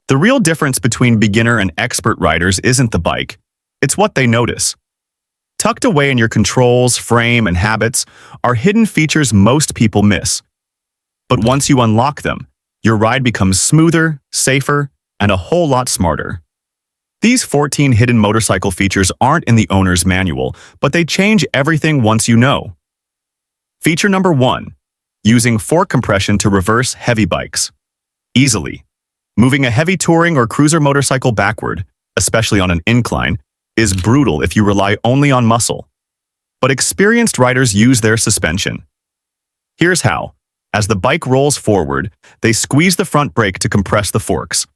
The real difference between beginner and expert riders isn't the bike, it's what they notice. Tucked away in your controls, frame, and habits are hidden features most people miss. But once you unlock them, your ride becomes smoother, safer, and a whole lot smarter. These 14 hidden motorcycle features aren't in the owner's manual, but they change everything once you know. Feature number 1. Using fork compression to reverse heavy bikes. Easily. Moving a heavy touring or cruiser motorcycle backward, especially on an incline, is brutal if you rely only on muscle. But experienced riders use their suspension. Here's how. As the bike rolls forward, they squeeze the front brake to compress the forks.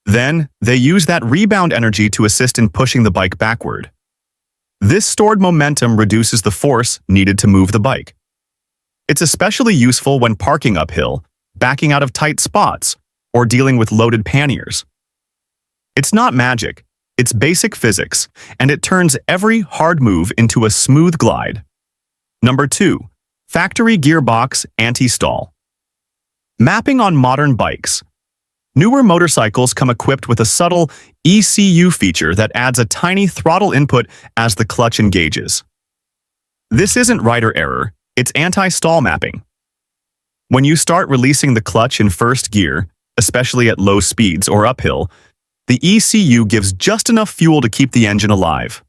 Then, they use that rebound energy to assist in pushing the bike backward. This stored momentum reduces the force needed to move the bike. It's especially useful when parking uphill, backing out of tight spots, or dealing with loaded panniers. It's not magic, it's basic physics, and it turns every hard move into a smooth glide. Number 2. Factory gearbox antistall. Mapping on modern bikes. Newer motorcycles come equipped with a subtle ECU feature that adds a tiny throttle input as the clutch engages. This isn't rider error, it's anti-stall mapping. When you start releasing the clutch in first gear, especially at low speeds or uphill, the ECU gives just enough fuel to keep the engine alive.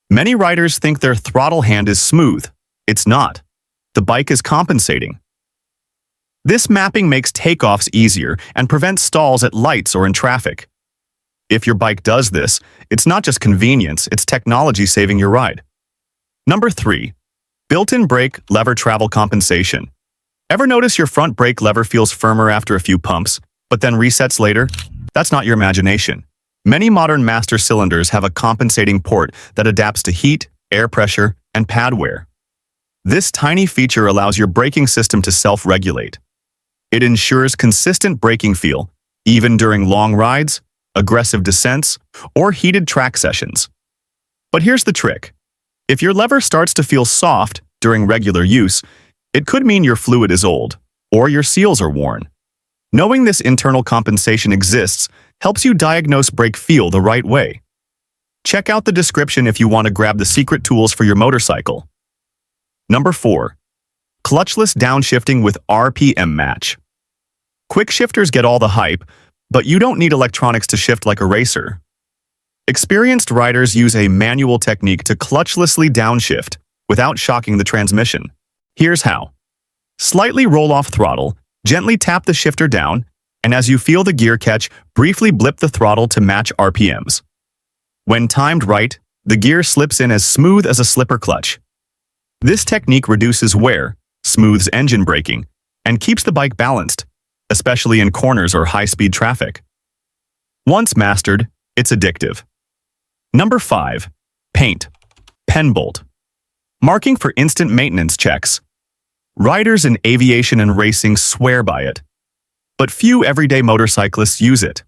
Many riders think their throttle hand is smooth. It's not. The bike is compensating. This mapping makes takeoffs easier and prevents stalls at lights or in traffic. If your bike does this, it's not just convenience, it's technology saving your ride. Number 3. Built-in brake lever travel compensation. Ever notice your front brake lever feels firmer after a few pumps, but then resets later? That's not your imagination. Many modern master cylinders have a compensating port that adapts to heat, air pressure, and pad wear. This tiny feature allows your braking system to self-regulate. It ensures consistent braking feel, even during long rides, aggressive descents, or heated track sessions. But here's the trick. If your lever starts to feel soft during regular use, it could mean your fluid is old, or your seals are worn. Knowing this internal compensation exists helps you diagnose brake feel the right way. Check out the description if you want to grab the secret tools for your motorcycle. Number 4. Clutchless downshifting with RPM match. Quick shifters get all the hype, but you don't need electronics to shift like a racer. Experienced riders use a manual technique to clutchlessly downshift without shocking the transmission. Here's how. Slightly roll off throttle, gently tap the shifter down, and as you feel the gear catch, briefly blip the throttle to match RPMs. When timed right, the gear slips in as smooth as a slipper clutch. This technique reduces wear, smooths engine braking, and keeps the bike balanced, especially in corners or high-speed traffic. Once mastered, it's addictive. Number 5. Paint. Pen bolt. Marking for instant maintenance checks. Riders in aviation and racing swear by it, but few everyday motorcyclists use it.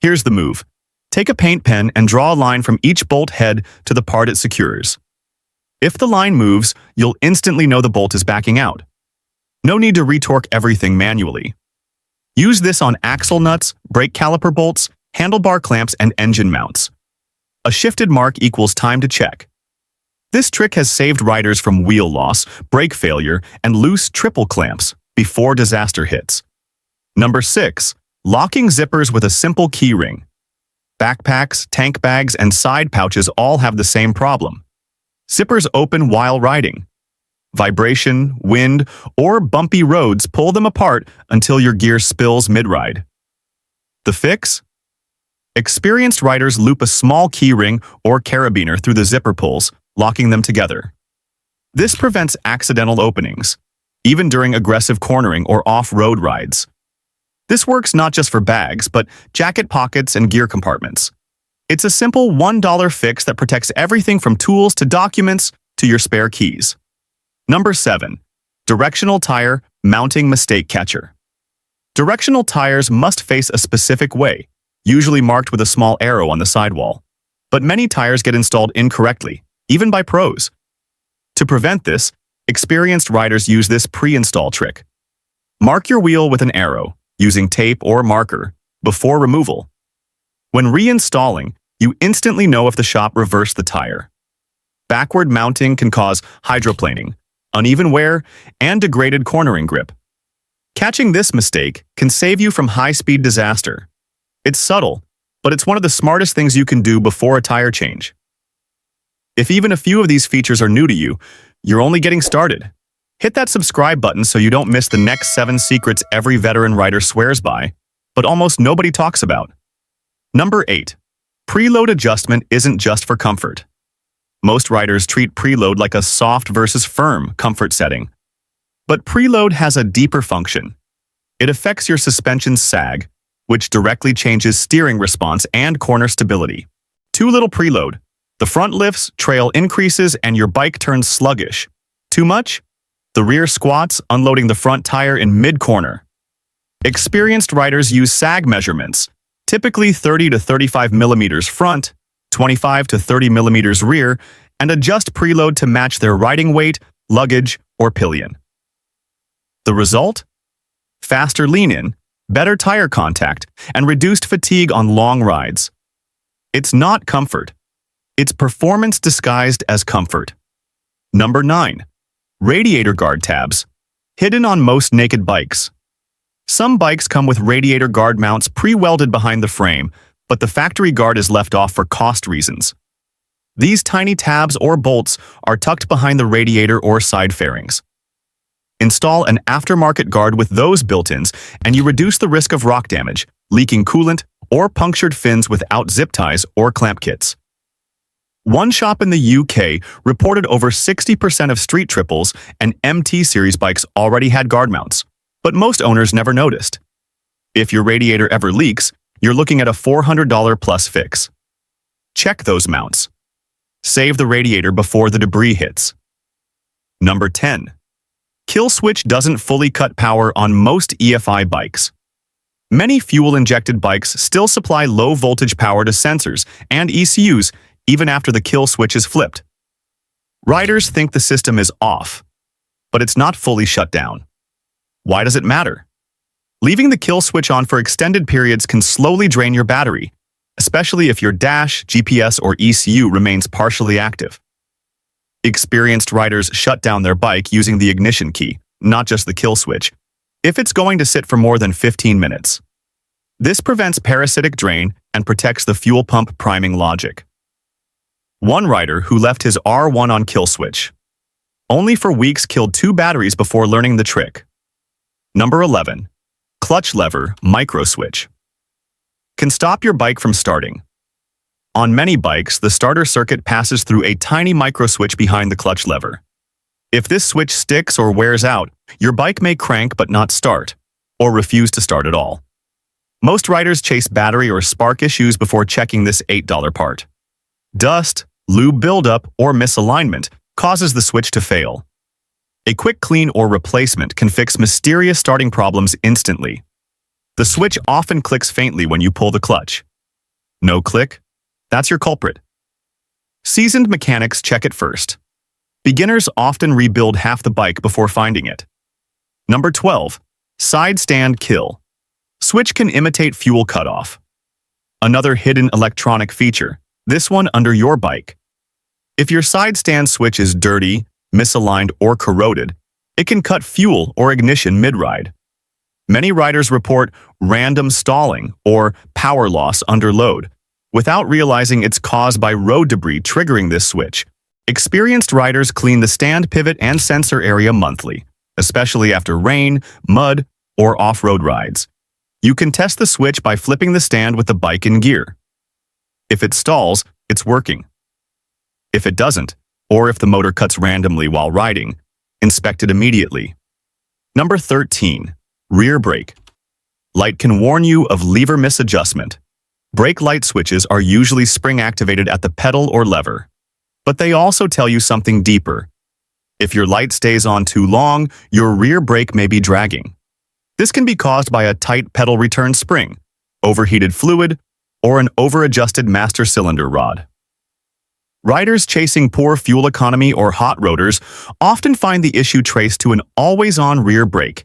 Here's the move. Take a paint pen and draw a line from each bolt head to the part it secures. If the line moves, you'll instantly know the bolt is backing out. No need to retorque everything manually. Use this on axle nuts, brake caliper bolts, handlebar clamps, and engine mounts. A shifted mark equals time to check. This trick has saved riders from wheel loss, brake failure, and loose triple clamps before disaster hits. Number 6. Locking zippers with a simple key ring. Backpacks, tank bags, and side pouches all have the same problem. Zippers open while riding. Vibration, wind, or bumpy roads pull them apart until your gear spills mid-ride. The fix? Experienced riders loop a small keyring or carabiner through the zipper pulls, locking them together. This prevents accidental openings, even during aggressive cornering or off-road rides. This works not just for bags, but jacket pockets and gear compartments. It's a simple $1 fix that protects everything from tools to documents to your spare keys. Number 7. Directional tire mounting mistake catcher. Directional tires must face a specific way, usually marked with a small arrow on the sidewall. But many tires get installed incorrectly, even by pros. To prevent this, experienced riders use this pre-install trick. Mark your wheel with an arrow, using tape or marker, before removal. When reinstalling, you instantly know if the shop reversed the tire. Backward mounting can cause hydroplaning, uneven wear, and degraded cornering grip. Catching this mistake can save you from high-speed disaster. It's subtle, but it's one of the smartest things you can do before a tire change. If even a few of these features are new to you, you're only getting started. Hit that subscribe button so you don't miss the next 7 secrets every veteran rider swears by, but almost nobody talks about. Number 8. Preload adjustment isn't just for comfort. Most riders treat preload like a soft versus firm comfort setting. But preload has a deeper function. It affects your suspension's sag, which directly changes steering response and corner stability. Too little preload. The front lifts, trail increases, and your bike turns sluggish. Too much? The rear squats, unloading the front tire in mid-corner. Experienced riders use sag measurements, typically 30 to 35 millimeters front, 25 to 30 millimeters rear, and adjust preload to match their riding weight, luggage, or pillion. The result? Faster lean-in, better tire contact, and reduced fatigue on long rides. It's not comfort. It's performance disguised as comfort. Number 9. Radiator guard tabs. Hidden on most naked bikes. Some bikes come with radiator guard mounts pre-welded behind the frame, but the factory guard is left off for cost reasons. These tiny tabs or bolts are tucked behind the radiator or side fairings. Install an aftermarket guard with those built-ins, and you reduce the risk of rock damage, leaking coolant, or punctured fins without zip ties or clamp kits. One shop in the UK reported over 60% of street triples and MT series bikes already had guard mounts, but most owners never noticed. If your radiator ever leaks, you're looking at a $400 plus fix. Check those mounts. Save the radiator before the debris hits. Number 10. Kill switch doesn't fully cut power on most EFI bikes. Many fuel-injected bikes still supply low-voltage power to sensors and ECUs even after the kill switch is flipped. Riders think the system is off, but it's not fully shut down. Why does it matter? Leaving the kill switch on for extended periods can slowly drain your battery, especially if your dash, GPS, or ECU remains partially active. Experienced riders shut down their bike using the ignition key, not just the kill switch, if it's going to sit for more than 15 minutes. This prevents parasitic drain and protects the fuel pump priming logic. One rider who left his R1 on kill switch. Only for weeks killed 2 batteries before learning the trick. Number 11. Clutch lever micro switch. Can stop your bike from starting. On many bikes, the starter circuit passes through a tiny micro switch behind the clutch lever. If this switch sticks or wears out, your bike may crank but not start, or refuse to start at all. Most riders chase battery or spark issues before checking this $8 part. Dust, lube buildup, or misalignment causes the switch to fail. A quick clean or replacement can fix mysterious starting problems instantly. The switch often clicks faintly when you pull the clutch. No click? That's your culprit. Seasoned mechanics check it first. Beginners often rebuild half the bike before finding it. Number 12. Sidestand kill. Switch can imitate fuel cutoff. Another hidden electronic feature, this one under your bike. If your side stand switch is dirty, misaligned, or corroded, it can cut fuel or ignition mid-ride. Many riders report random stalling or power loss under load, without realizing it's caused by road debris triggering this switch. Experienced riders clean the stand pivot and sensor area monthly, especially after rain, mud, or off-road rides. You can test the switch by flipping the stand with the bike in gear. If it stalls, it's working. If it doesn't, or if the motor cuts randomly while riding, inspect it immediately. Number 13. Rear brake. Light can warn you of lever misadjustment. Brake light switches are usually spring-activated at the pedal or lever, but they also tell you something deeper. If your light stays on too long, your rear brake may be dragging. This can be caused by a tight pedal return spring, overheated fluid, or an over-adjusted master cylinder rod. Riders chasing poor fuel economy or hot rotors often find the issue traced to an always-on rear brake,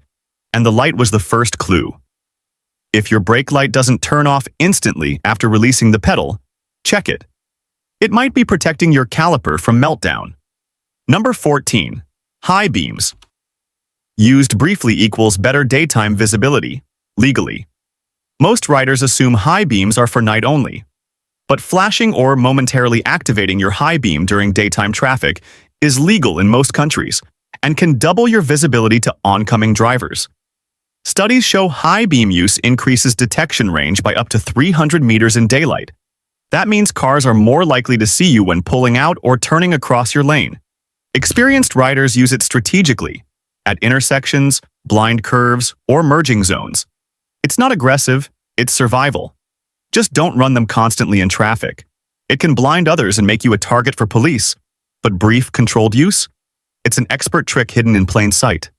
and the light was the first clue. If your brake light doesn't turn off instantly after releasing the pedal, check it. It might be protecting your caliper from meltdown. Number 14. High beams. Used briefly equals better daytime visibility, legally. Most riders assume high beams are for night only. But flashing or momentarily activating your high beam during daytime traffic is legal in most countries and can double your visibility to oncoming drivers. Studies show high beam use increases detection range by up to 300 meters in daylight. That means cars are more likely to see you when pulling out or turning across your lane. Experienced riders use it strategically, at intersections, blind curves, or merging zones. It's not aggressive, it's survival. Just don't run them constantly in traffic. It can blind others and make you a target for police. But brief, controlled use? It's an expert trick hidden in plain sight.